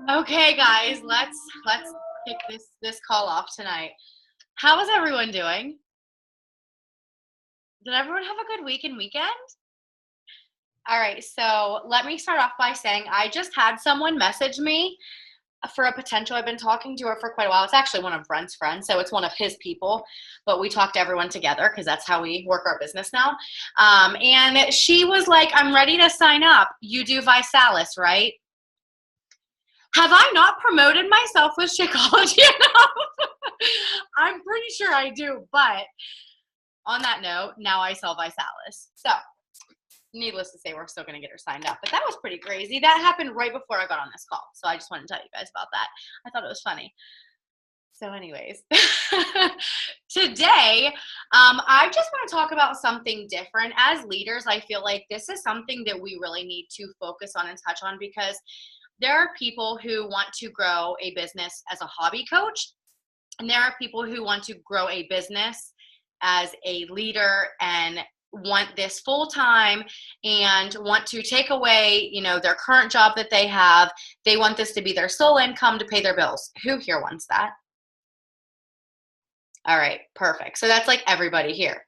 Okay, guys, let's kick this call off tonight. How is everyone doing? Did everyone have a good week and weekend? All right, so let me start off by saying I just had someone message me for a potential. I've been talking to her for quite a while. It's actually one of Brent's friends, so it's one of his people, but we talk to everyone together because that's how we work our business now. And she was like, I'm ready to sign up. You do Visalis, right? Have I not promoted myself with Shakeology enough? I'm pretty sure I do, but on that note, now I sell Visalis. So, needless to say, we're still going to get her signed up. But that was pretty crazy. That happened right before I got on this call. So, I just wanted to tell you guys about that. I thought it was funny. So, anyways, today, I just want to talk about something different. As leaders, I feel like this is something that we really need to focus on and touch on because there are people who want to grow a business as a hobby coach, and there are people who want to grow a business as a leader and want this full time and want to take away, their current job that they have. They want this to be their sole income to pay their bills. Who here wants that? All right, perfect. So that's like everybody here,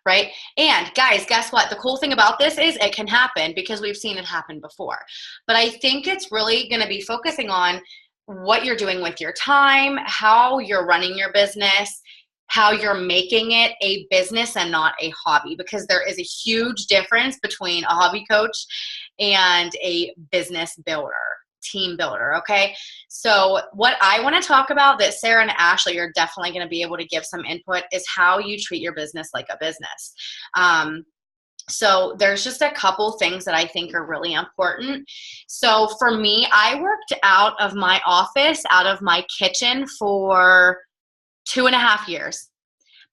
right? And guys, guess what? The cool thing about this is it can happen because we've seen it happen before. But I think it's really going to be focusing on what you're doing with your time, how you're running your business, how you're making it a business and not a hobby, because there is a huge difference between a hobby coach and a business builder, team builder. Okay. So what I want to talk about that Sarah and Ashley are definitely going to be able to give some input is how you treat your business like a business. So there's just a couple things that I think are really important. So for me, I worked out of my office, out of my kitchen for 2.5 years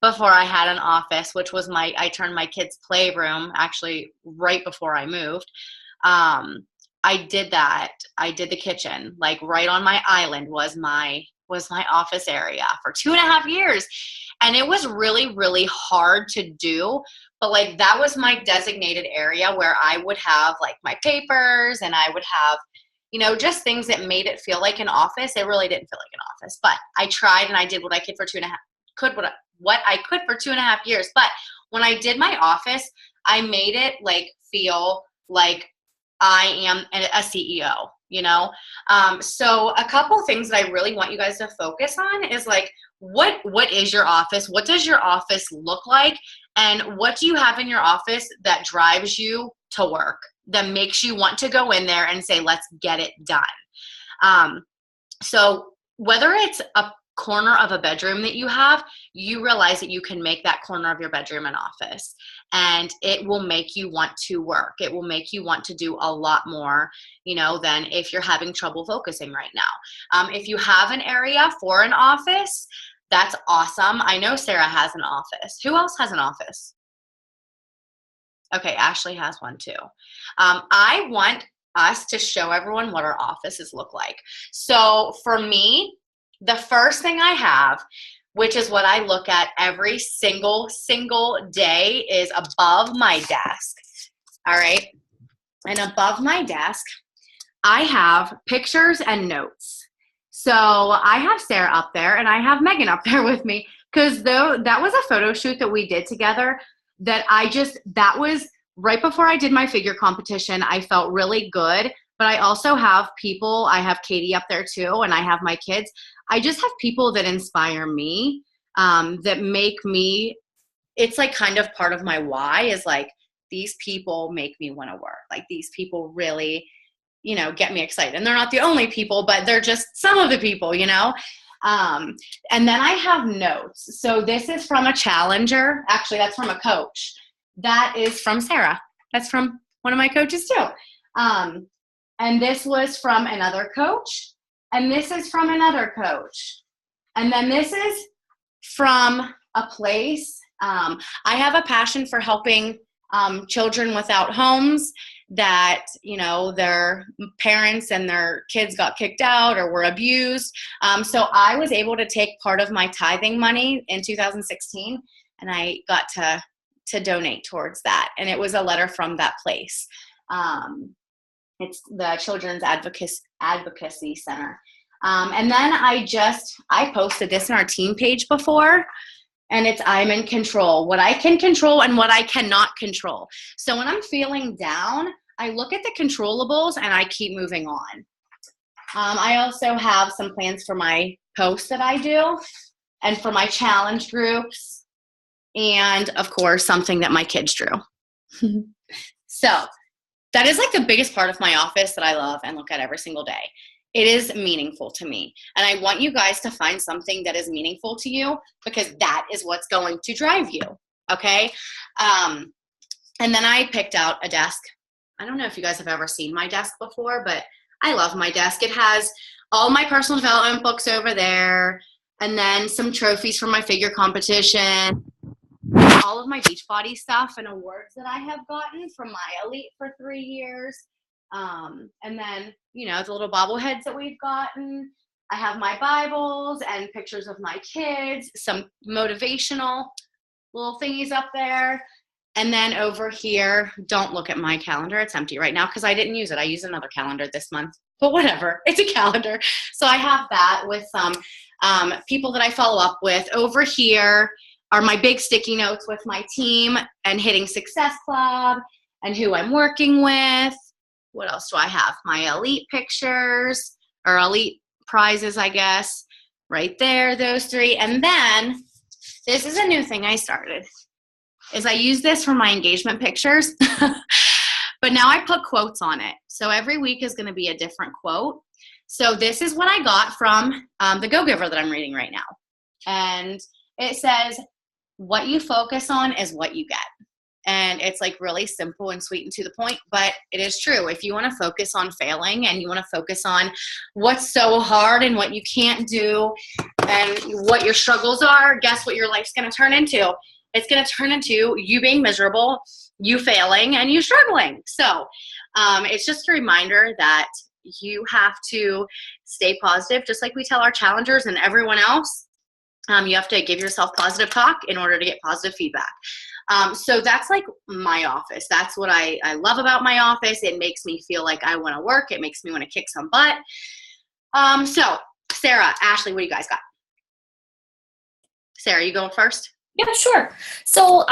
before I had an office, which was I turned my kids' playroom actually right before I moved. I did that. I did the kitchen, like right on my island was my office area for 2.5 years. And it was really, really hard to do. But like that was my designated area where I would have like my papers and I would have, just things that made it feel like an office. It really didn't feel like an office, but I tried and I did what I could for what I could for 2.5 years. But when I did my office, I made it like feel like I am a CEO. So a couple things that I really want you guys to focus on is like, what is your office? What does your office look like? And what do you have in your office that drives you to work, that makes you want to go in there and say, let's get it done? So whether it's a corner of a bedroom that you have, you realize that you can make that corner of your bedroom an office, and it will make you want to work. It will make you want to do a lot more, than if you're having trouble focusing right now. If you have an area for an office, that's awesome. I know Sarah has an office. Who else has an office? Okay, Ashley has one too. I want us to show everyone what our offices look like. So for me, the first thing I have, which is what I look at every single day, is above my desk. All right. And above my desk, I have pictures and notes. So I have Sarah up there and I have Megan up there with me, because though that was a photo shoot that we did together that was right before I did my figure competition. I felt really good, but I also have people. I have Katie up there too, and I have my kids. I just have people that inspire me, that make me, it's like kind of part of my why is like, these people make me want to work. Like these people really, get me excited. And they're not the only people, but they're just some of the people. And then I have notes. So this is from a challenger. Actually, that's from a coach. That is from Sarah. That's from one of my coaches too. And this was from another coach. And this is from another coach. And then this is from a place. I have a passion for helping children without homes that, their parents and their kids got kicked out or were abused. So I was able to take part of my tithing money in 2016, and I got to donate towards that. And it was a letter from that place. It's the Children's Advocacy Center. And then I posted this in our team page before, and it's I'm in control. What I can control and what I cannot control. So when I'm feeling down, I look at the controllables and I keep moving on. I also have some plans for my posts that I do and for my challenge groups, and of course, something that my kids drew. So that is like the biggest part of my office that I love and look at every single day. It is meaningful to me. And I want you guys to find something that is meaningful to you, because that is what's going to drive you. Okay. And then I picked out a desk. I don't know if you guys have ever seen my desk before, but I love my desk. It has all my personal development books over there, and then some trophies from my figure competition, all of my Beachbody stuff and awards that I have gotten from my elite for 3 years. And then, the little bobbleheads that we've gotten. I have my Bibles and pictures of my kids, some motivational little thingies up there. And then over here, don't look at my calendar. It's empty right now because I didn't use it. I used another calendar this month, but whatever. It's a calendar. So I have that with some people that I follow up with. Over here are my big sticky notes with my team and Hitting Success Club and who I'm working with. What else do I have? My elite pictures, or elite prizes, I guess. Right there, those 3. And then this is a new thing I started. Is I use this for my engagement pictures, but now I put quotes on it. So every week is going to be a different quote. So this is what I got from The Go-Giver that I'm reading right now. And it says, what you focus on is what you get. And it's like really simple and sweet and to the point, but it is true. If you want to focus on failing and you want to focus on what's so hard and what you can't do and what your struggles are, guess what your life's going to turn into? It's going to turn into you being miserable, you failing, and you struggling. So it's just a reminder that you have to stay positive, just like we tell our challengers and everyone else. You have to give yourself positive talk in order to get positive feedback. So that's like my office. That's what I love about my office. It makes me feel like I want to work. It makes me want to kick some butt. So Sarah, Ashley, what do you guys got? Sarah, you going first? Yeah, sure. So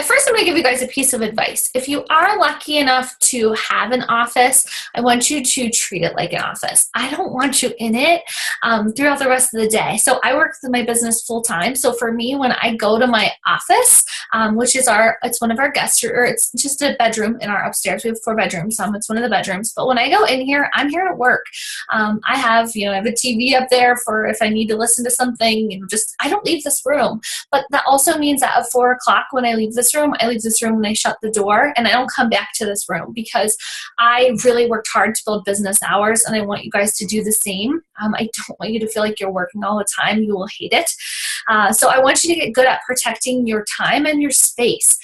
first I'm going to give you guys a piece of advice. If you are lucky enough to have an office, I want you to treat it like an office. I don't want you in it throughout the rest of the day. So I work my business full time. So for me, when I go to my office, which is it's one of our guest, or it's just a bedroom in our upstairs. We have 4 bedrooms. It's one of the bedrooms. But when I go in here, I'm here to work. I have a TV up there for if I need to listen to something. I don't leave this room. But that also means that at 4 o'clock when I leave this room when I shut the door, and I don't come back to this room, because I really worked hard to build business hours, and I want you guys to do the same. I don't want you to feel like you're working all the time. You will hate it. So I want you to get good at protecting your time and your space.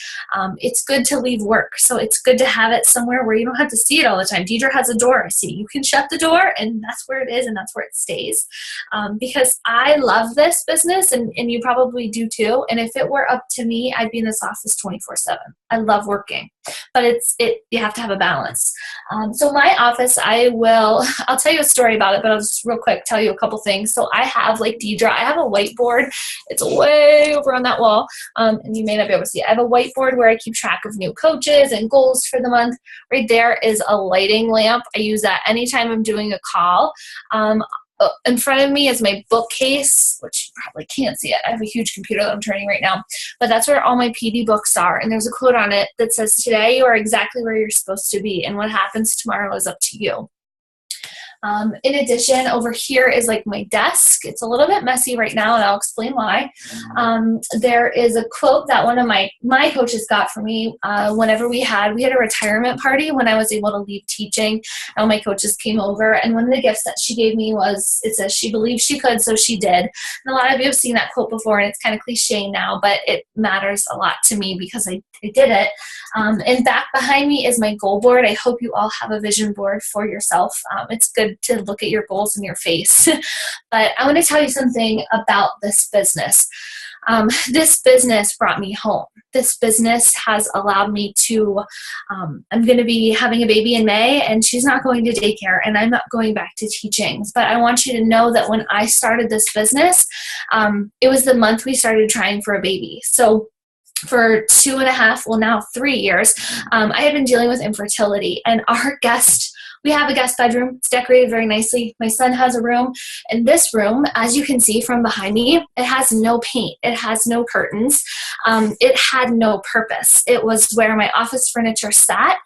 It's good to leave work. So it's good to have it somewhere where you don't have to see it all the time. Deidre has a door. I see. You can shut the door, and that's where it is, and that's where it stays. Because I love this business, and you probably do too. And if it were up to me, I'd be in this office 24/7. I love working, but you have to have a balance. So my office, I'll tell you a story about it, but I'll just real quick tell you a couple things. So I have, like Deidre, I have a whiteboard. It's way over on that wall, and you may not be able to see it. I have a whiteboard where I keep track of new coaches and goals for the month. Right there is a lighting lamp. I use that anytime I'm doing a call. In front of me is my bookcase, which you probably can't see it. I have a huge computer that I'm turning right now, but that's where all my PD books are. And there's a quote on it that says, "Today you are exactly where you're supposed to be, and what happens tomorrow is up to you." In addition, over here is like my desk. It's a little bit messy right now, and I'll explain why. There is a quote that one of my coaches got for me whenever we had a retirement party when I was able to leave teaching. All my coaches came over, and one of the gifts that she gave me was, it says, "She believed she could, so she did." And a lot of you have seen that quote before, and it's kind of cliche now, but it matters a lot to me because I did it. And back behind me is my goal board. I hope you all have a vision board for yourself. It's good to look at your goals in your face. But I want to tell you something about this business. This business brought me home. This business has allowed me to, I'm going to be having a baby in May, and she's not going to daycare, and I'm not going back to teaching. But I want you to know that when I started this business, it was the month we started trying for a baby. So for 2.5, well now 3 years, I had been dealing with infertility, and we have a guest bedroom. It's decorated very nicely. My son has a room. And this room, as you can see from behind me, it has no paint. It has no curtains. It had no purpose. It was where my office furniture sat.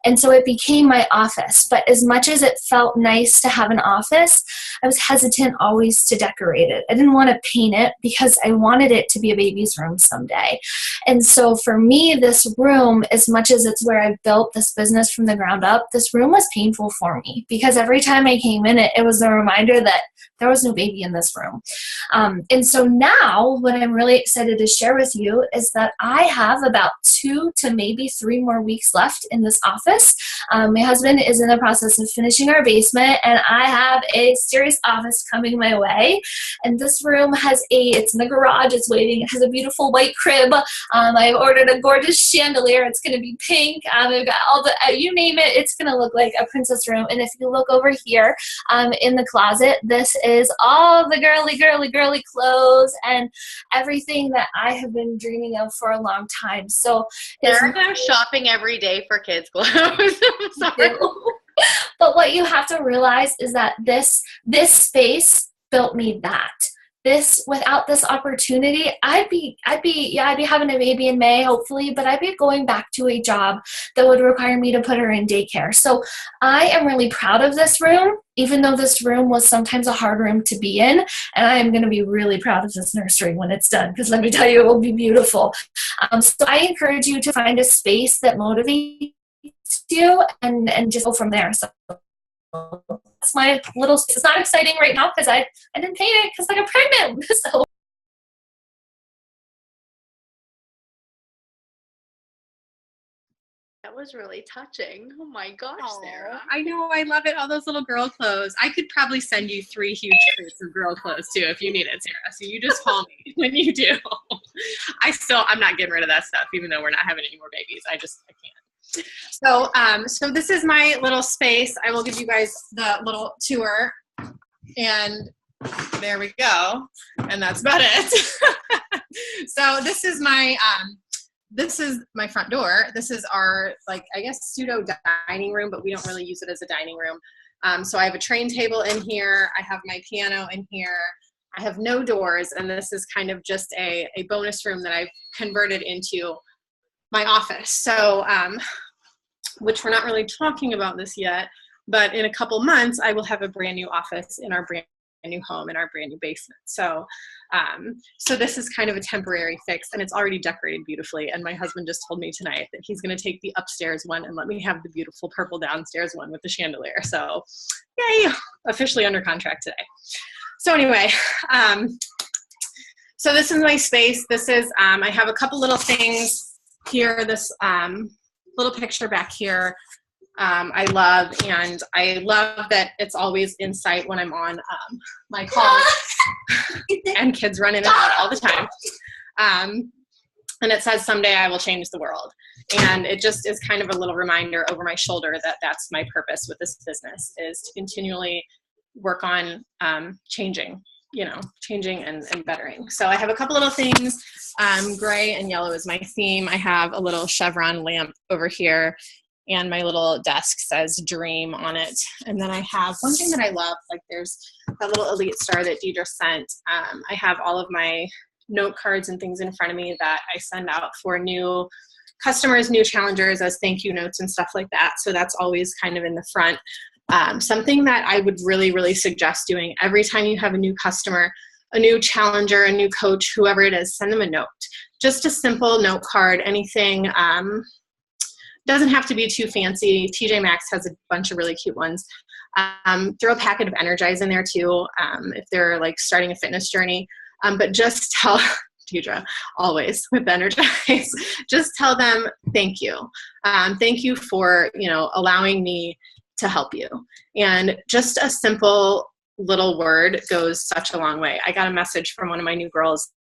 And so it became my office. But as much as it felt nice to have an office, I was hesitant always to decorate it. I didn't want to paint it because I wanted it to be a baby's room someday. And so for me, this room, as much as it's where I built this business from the ground up, this room was painful for me because every time I came in it was a reminder that there was no baby in this room. And so now what I'm really excited to share with you is that I have about 2 to maybe 3 more weeks left in this office. My husband is in the process of finishing our basement, and I have a serious office coming my way. And this room it's in the garage, it's waiting, it has a beautiful white crib. I've ordered a gorgeous chandelier. It's going to be pink. I've got all the, you name it, it's going to look like a princess room. And if you look over here in the closet, this is all the girly clothes and everything that I have been dreaming of for a long time. So Sarah goes shopping every day for kids' clothes. I'm sorry. But what you have to realize is that this space built me that. Without this opportunity, I'd be having a baby in May, hopefully, but I'd be going back to a job that would require me to put her in daycare. So I am really proud of this room, even though this room was sometimes a hard room to be in. And I am going to be really proud of this nursery when it's done, because let me tell you, it will be beautiful. So I encourage you to find a space that motivates you and just go from there. So that's my little, it's not exciting right now because I didn't paint it because I got pregnant. So that was really touching. Oh my gosh, Sarah. I know, I love it. All those little girl clothes. I could probably send you 3 huge crates of girl clothes too if you need it, Sarah. So you just call me when you do. I'm not getting rid of that stuff, even though we're not having any more babies. I can't. So this is my little space. I will give you guys the little tour, and there we go. And that's about it. So this is my front door. This is our, like, I guess pseudo dining room, but we don't really use it as a dining room. So I have a train table in here. I have my piano in here. I have no doors, and this is kind of just a bonus room that I've converted into my office. So, which we're not really talking about this yet, but in a couple months, I will have a brand new office in our brand new home, in our brand new basement. So, so this is kind of a temporary fix, and it's already decorated beautifully. And my husband just told me tonight that he's going to take the upstairs one and let me have the beautiful purple downstairs one with the chandelier. So, yay, officially under contract today. So anyway, so this is my space. This is, I have a couple little things here, this little picture back here I love, and I love that it's always in sight when I'm on my calls, and kids run in and out all the time. And it says, "Someday I will change the world." And it just is kind of a little reminder over my shoulder that that's my purpose with this business, is to continually work on changing and bettering. So I have a couple little things. Gray and yellow is my theme. I have a little chevron lamp over here, and my little desk says "Dream" on it. And then I have one thing that I love, like there's that little Elite Star that Deidre sent. I have all of my note cards and things in front of me that I send out for new customers, new challengers, as thank you notes and stuff like that. So that's always kind of in the front. Something that I would really, really suggest doing every time you have a new customer, a new challenger, a new coach, whoever it is, send them a note. Just a simple note card, anything. Doesn't have to be too fancy. TJ Maxx has a bunch of really cute ones. Throw a packet of Energize in there too, if they're like starting a fitness journey. But just tell Deidre, always with Energize, just tell them thank you. Thank you for, allowing me to help you. And just a simple little word goes such a long way. I got a message from one of my new girls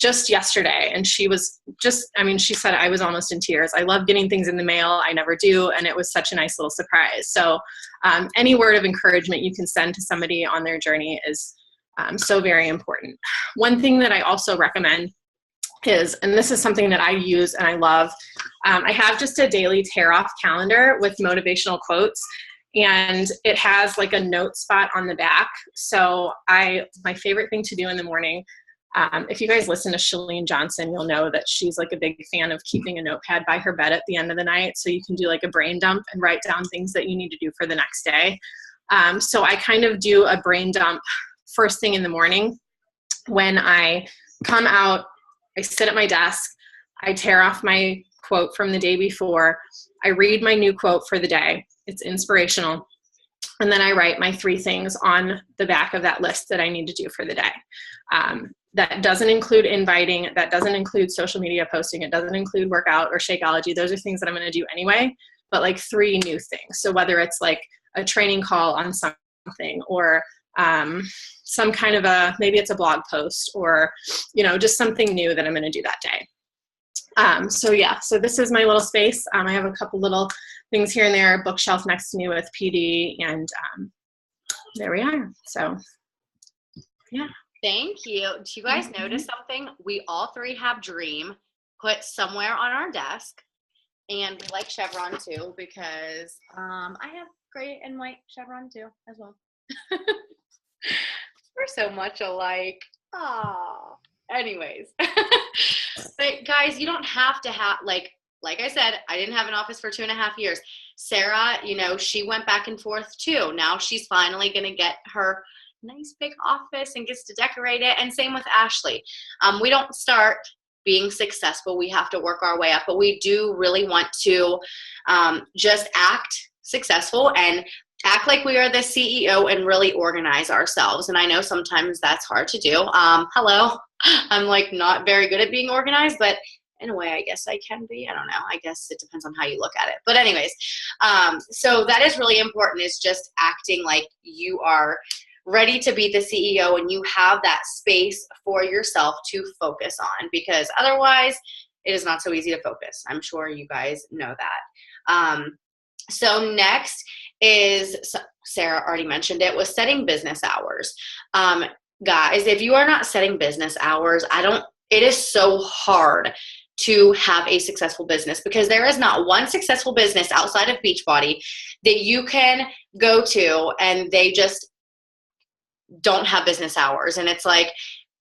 just yesterday, and she was just, I mean, she said I was almost in tears. I love getting things in the mail. I never do. And it was such a nice little surprise. So any word of encouragement you can send to somebody on their journey is so very important. One thing that I also recommend is, and this is something that I use and I love, I have just a daily tear off calendar with motivational quotes, and it has like a note spot on the back. So my favorite thing to do in the morning, if you guys listen to Chalene Johnson, you'll know that she's like a big fan of keeping a notepad by her bed at the end of the night, so you can do like a brain dump and write down things that you need to do for the next day. So I kind of do a brain dump first thing in the morning. When I come out, I sit at my desk, I tear off my quote from the day before, I read my new quote for the day. It's inspirational. And then I write my 3 things on the back of that list that I need to do for the day. That doesn't include inviting. That doesn't include social media posting. It doesn't include workout or Shakeology. Those are things that I'm going to do anyway, but like 3 new things. So whether it's like a training call on something, or some kind of maybe it's a blog post, or, just something new that I'm going to do that day. So this is my little space. I have a couple little things here and there, bookshelf next to me with PD, and there we are. So, yeah. Thank you. Do you guys notice something? We all 3 have Dream put somewhere on our desk, and we like Chevron too, because I have gray and white Chevron too as well. We're so much alike. Aww. Anyways. But guys, you don't have to have, like I said, I didn't have an office for 2.5 years. Sarah, she went back and forth too. Now she's finally going to get her nice big office and gets to decorate it. And same with Ashley. We don't start being successful. We have to work our way up, but we do really want to just act successful and act like we are the CEO and really organize ourselves. And I know sometimes that's hard to do. Hello, I'm like not very good at being organized, but in a way, I guess I can be. I don't know. I guess it depends on how you look at it. But anyways, so that is really important, is just acting like you are ready to be the CEO and you have that space for yourself to focus on, because otherwise it is not so easy to focus. I'm sure you guys know that. So next is, Sarah already mentioned it, was setting business hours. Guys, if you are not setting business hours, it is so hard to have a successful business, because there is not one successful business outside of Beachbody that you can go to and they just don't have business hours. And it's like,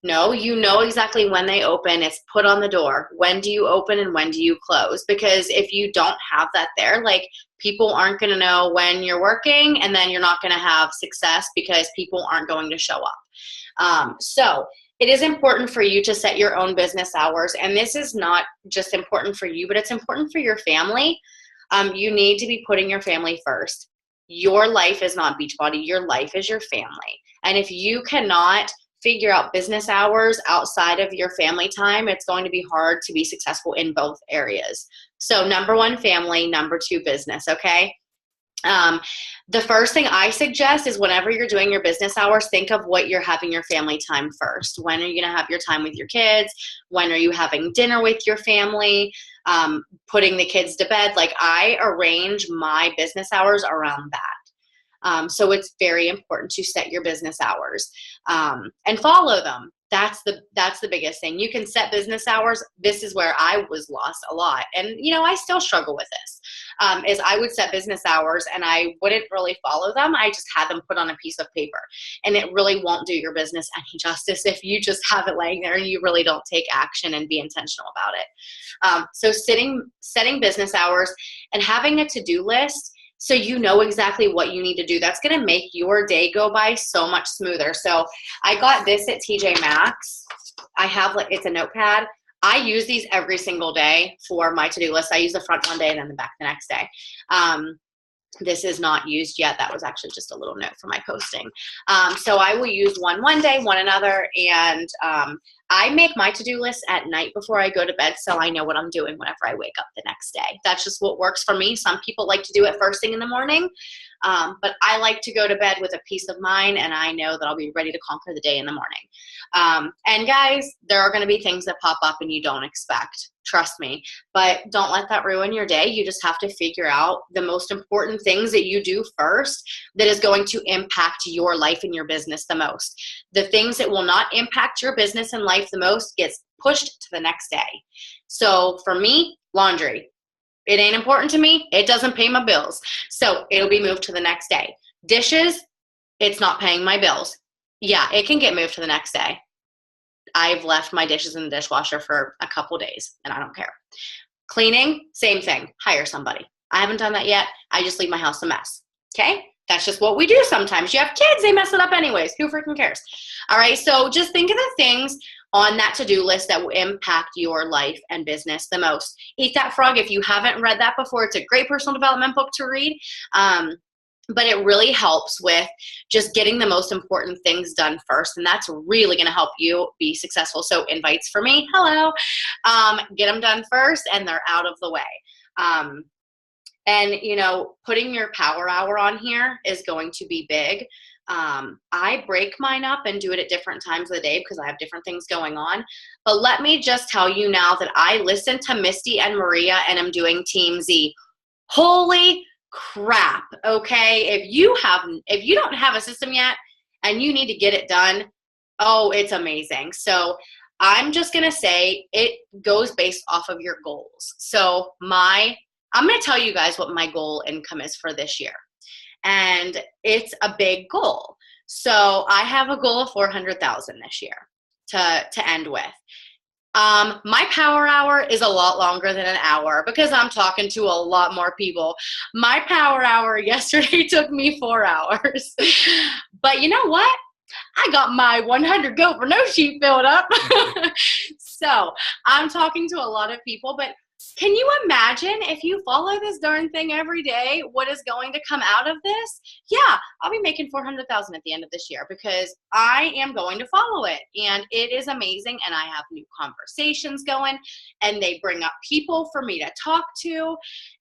no, you know exactly when they open. It's put on the door. When do you open and when do you close? Because if you don't have that there, like, people aren't going to know when you're working, and then you're not going to have success because people aren't going to show up. So it is important for you to set your own business hours. And this is not just important for you, but it's important for your family. You need to be putting your family first. Your life is not Beachbody. Your life is your family. And if you cannot figure out business hours outside of your family time, it's going to be hard to be successful in both areas. So number 1, family. Number 2, business. Okay. The first thing I suggest is, whenever you're doing your business hours, think of what you're having your family time first. When are you going to have your time with your kids? When are you having dinner with your family? Putting the kids to bed. Like, I arrange my business hours around that. So it's very important to set your business hours and follow them. That's the biggest thing. You can set business hours. This is where I was lost a lot. And, I still struggle with this, is I would set business hours and I wouldn't really follow them. I just had them put on a piece of paper, and it really won't do your business any justice if you just have it laying there and you really don't take action and be intentional about it. So setting business hours and having a to-do list, so you know exactly what you need to do. That's going to make your day go by so much smoother. So I got this at TJ Maxx. It's a notepad. I use these every single day for my to-do list. I use the front one day and then the back the next day. This is not used yet. That was actually just a little note for my posting. So I will use one day, one another, and I make my to-do list at night before I go to bed, so I know what I'm doing whenever I wake up the next day. That's just what works for me. Some people like to do it first thing in the morning, but I like to go to bed with a peace of mind, and I know that I'll be ready to conquer the day in the morning. And guys, there are going to be things that pop up and you don't expect. Trust me, but don't let that ruin your day. You just have to figure out the most important things that you do first that is going to impact your life and your business the most. The things that will not impact your business and life the most gets pushed to the next day. So for me, laundry. It ain't important to me. It doesn't pay my bills. So it'll be moved to the next day. Dishes, it's not paying my bills. Yeah, it can get moved to the next day. I've left my dishes in the dishwasher for a couple days, and I don't care. Cleaning, same thing. Hire somebody. I haven't done that yet. I just leave my house a mess. Okay? That's just what we do sometimes. You have kids, they mess it up anyways. Who freaking cares? All right, so just think of the things on that to-do list that will impact your life and business the most. Eat That Frog, if you haven't read that before, it's a great personal development book to read. But it really helps with just getting the most important things done first, and that's really going to help you be successful. So invites for me, hello. Get them done first, and they're out of the way. And, you know, putting your power hour on here is going to be big. I break mine up and do it at different times of the day because I have different things going on. But let me just tell you now that I listen to Misty and Maria, and I'm doing Team Z. Holy crap. Okay. If you don't have a system yet and you need to get it done, oh, it's amazing. So I'm just going to say it goes based off of your goals. So I'm going to tell you guys what my goal income is for this year. And it's a big goal. So I have a goal of 400,000 this year to end with. My power hour is a lot longer than an hour because I'm talking to a lot more people. My power hour yesterday took me 4 hours. But you know what? I got my 100 Go for No sheet filled up. So I'm talking to a lot of people, but can you imagine if you follow this darn thing every day, what is going to come out of this? Yeah, I'll be making 400,000 at the end of this year because I am going to follow it, and it is amazing. And I have new conversations going, and they bring up people for me to talk to,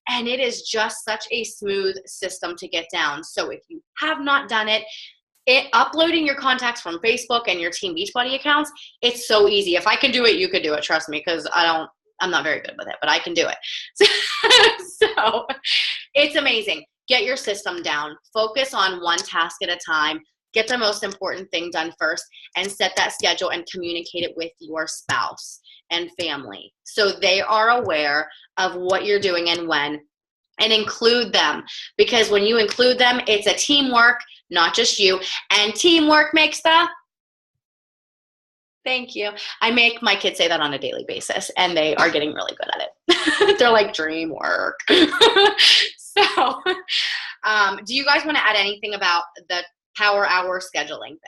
and it is just such a smooth system to get down. So if you have not done it, uploading your contacts from Facebook and your Team Beachbody accounts, it's so easy. If I can do it, you could do it. Trust me, because I'm not very good with it, but I can do it. So it's amazing. Get your system down. Focus on one task at a time. Get the most important thing done first, and set that schedule and communicate it with your spouse and family so they are aware of what you're doing and when, and include them, because when you include them, it's a teamwork, not just you. And teamwork makes the Thank you. I make my kids say that on a daily basis, and they are getting really good at it. They're like, dream work. So, do you guys want to add anything about the power hour scheduling thing?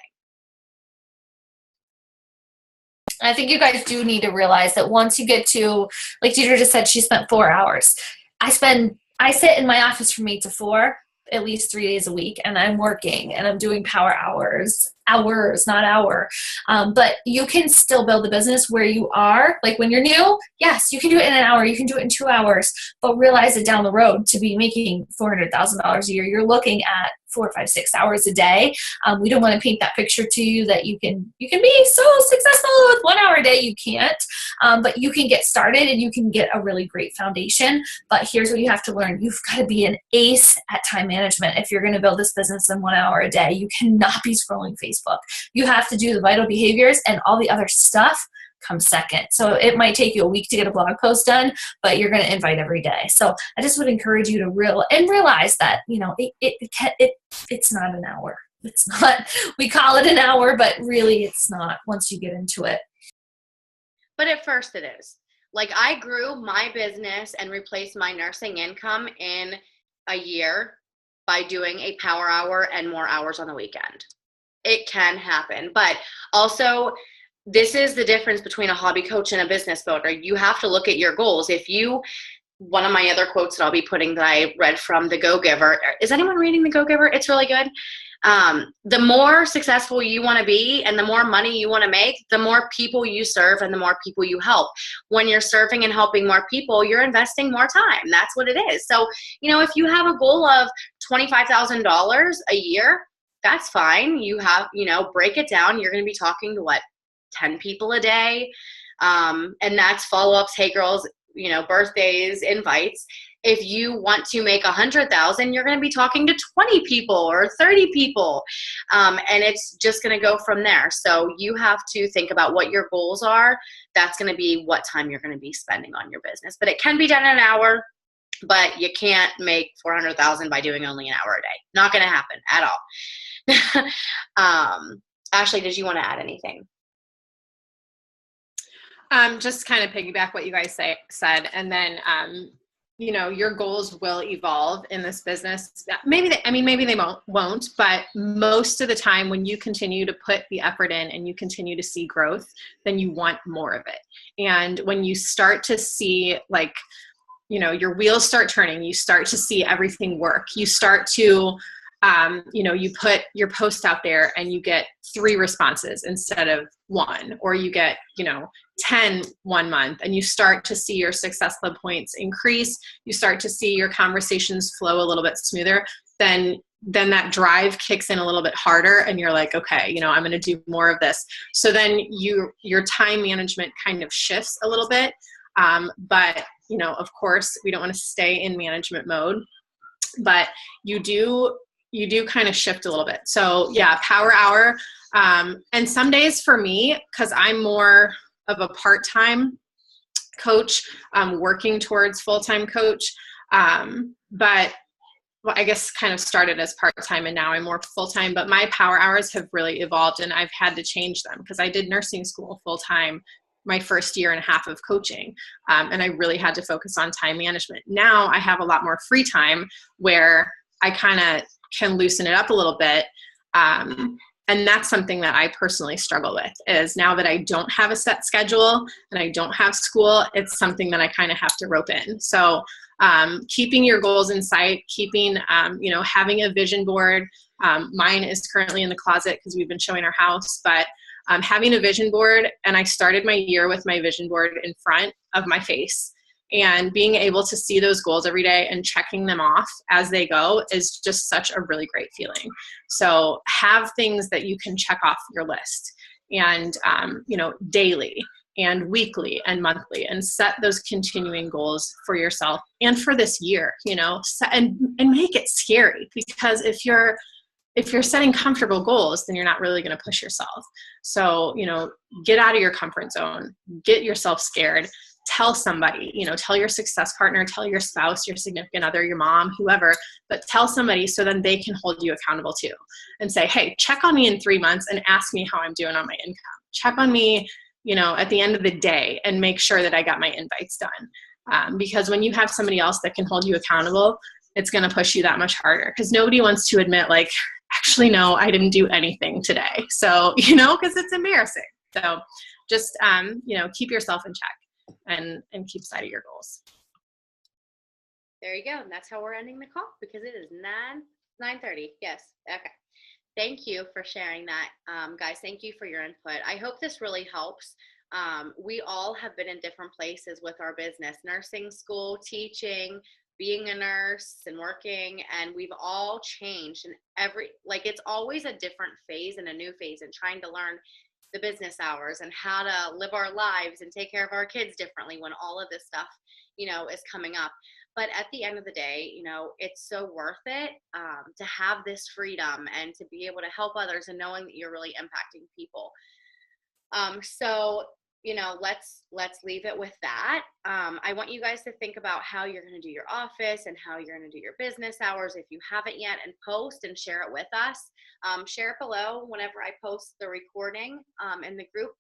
I think you guys do need to realize that once you get to, like Deidre just said, she spent 4 hours. I sit in my office from 8 to 4, at least 3 days a week, and I'm working and I'm doing power hours, not hour. But you can still build a business where you are. Like when you're new, yes, you can do it in an hour, you can do it in 2 hours, but realize that down the road to be making $400,000 a year, you're looking at 4, 5, 6 hours a day. We don't want to paint that picture to you that you can be so successful with 1 hour a day. You can't, but you can get started and you can get a really great foundation. But here's what you have to learn. You've got to be an ace at time management. If you're going to build this business in 1 hour a day, you cannot be scrolling Facebook. You have to do the vital behaviors, and all the other stuff comes second. So it might take you a week to get a blog post done, but you're going to invite every day. So I just would encourage you to realize that, you know, it's not an hour. It's not, we call it an hour, but really it's not once you get into it. But at first it is. Like I grew my business and replaced my nursing income in a year by doing a power hour and more hours on the weekend. It can happen, but also this is the difference between a hobby coach and a business builder. You have to look at your goals. If you one of my other quotes that I'll be putting that I read from The Go-Giver. Is anyone reading The Go-Giver? It's really good. The more successful you want to be and the more money you want to make, the more people you serve and the more people you help. When you're serving and helping more people, you're investing more time. That's what it is. So, if you have a goal of $25,000 a year, that's fine. You have, break it down. You're going to be talking to 10 people a day. And that's follow-ups. Hey girls, birthdays, invites. If you want to make 100,000, you're going to be talking to 20 people or 30 people. And it's just going to go from there. So you have to think about what your goals are. That's going to be what time you're going to be spending on your business. But it can be done in an hour, but you can't make 400,000 by doing only an hour a day. Not going to happen at all. Ashley, did you want to add anything? Just kind of piggyback what you guys said, and then your goals will evolve in this business. Maybe they won't, but most of the time when you continue to put the effort in and you continue to see growth, then you want more of it. And when you start to see your wheels start turning, you start to see everything work. You start to you put your post out there and you get 3 responses instead of 1, or you get, 10 one month, and you start to see your Success Club points increase. You start to see your conversations flow a little bit smoother. Then that drive kicks in a little bit harder, and you're like, okay, I'm going to do more of this. So then your time management kind of shifts a little bit. But of course, we don't want to stay in management mode, but you do kind of shift a little bit. So yeah, Power Hour. And some days for me, because I'm more of a part-time coach, working towards full-time coach. But I guess kind of started as part-time and now I'm more full-time, but my Power Hours have really evolved and I've had to change them because I did nursing school full-time my first year and a half of coaching. And I really had to focus on time management. Now I have a lot more free time where I kind of can loosen it up a little bit. And that's something that I personally struggle with, is now that I don't have a set schedule and I don't have school, it's something that I kind of have to rope in. So keeping your goals in sight, keeping, having a vision board. Mine is currently in the closet because we've been showing our house, but having a vision board, and I started my year with my vision board in front of my face. And being able to see those goals every day and checking them off as they go is just such a really great feeling. So have things that you can check off your list, and, daily and weekly and monthly, and set those continuing goals for yourself and for this year, and make it scary, because if you're setting comfortable goals, then you're not really going to push yourself. So, get out of your comfort zone, get yourself scared. Tell somebody, tell your success partner, tell your spouse, your significant other, your mom, whoever, but tell somebody so then they can hold you accountable too, and say, hey, check on me in 3 months and ask me how I'm doing on my income. Check on me, at the end of the day, and make sure that I got my invites done. Because when you have somebody else that can hold you accountable, it's going to push you that much harder, because nobody wants to admit, actually, no, I didn't do anything today. So, because it's embarrassing. So just, keep yourself in check. And keep sight of your goals. There you go. And that's how we're ending the call, because it is 9:30. Yes. Okay. Thank you for sharing that, guys. Thank you for your input. I hope this really helps. We all have been in different places with our business, nursing school, teaching, being a nurse and working, and we've all changed, and it's always a different phase and a new phase, and trying to learn the business hours and how to live our lives and take care of our kids differently when all of this stuff, is coming up. But at the end of the day, it's so worth it to have this freedom and to be able to help others, and knowing that you're really impacting people. So, let's leave it with that. I want you guys to think about how you're going to do your office and how you're going to do your business hours if you haven't yet, and post and share it with us. Share it below whenever I post the recording in the group.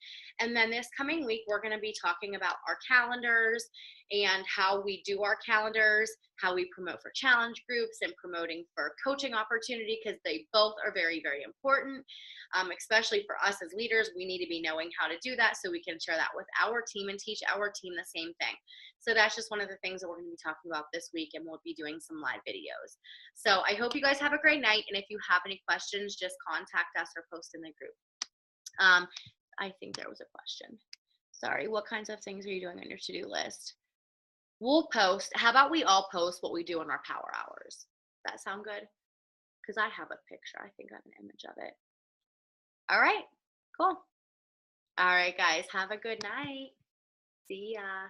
And then this coming week, we're going to be talking about our calendars and how we do our calendars, how we promote for challenge groups and promoting for coaching opportunity, because they both are very, very important, especially for us as leaders. We need to be knowing how to do that so we can share that with our team and teach our team the same thing. So that's just one of the things that we're going to be talking about this week, and we'll be doing some live videos. So I hope you guys have a great night, and if you have any questions, just contact us or post in the group. I think there was a question. Sorry, what kinds of things are you doing on your to-do list? We'll post. How about we all post what we do in our power hours? That sound good? Because I have a picture. I think I have an image of it. All right, cool. All right, guys, have a good night. See ya.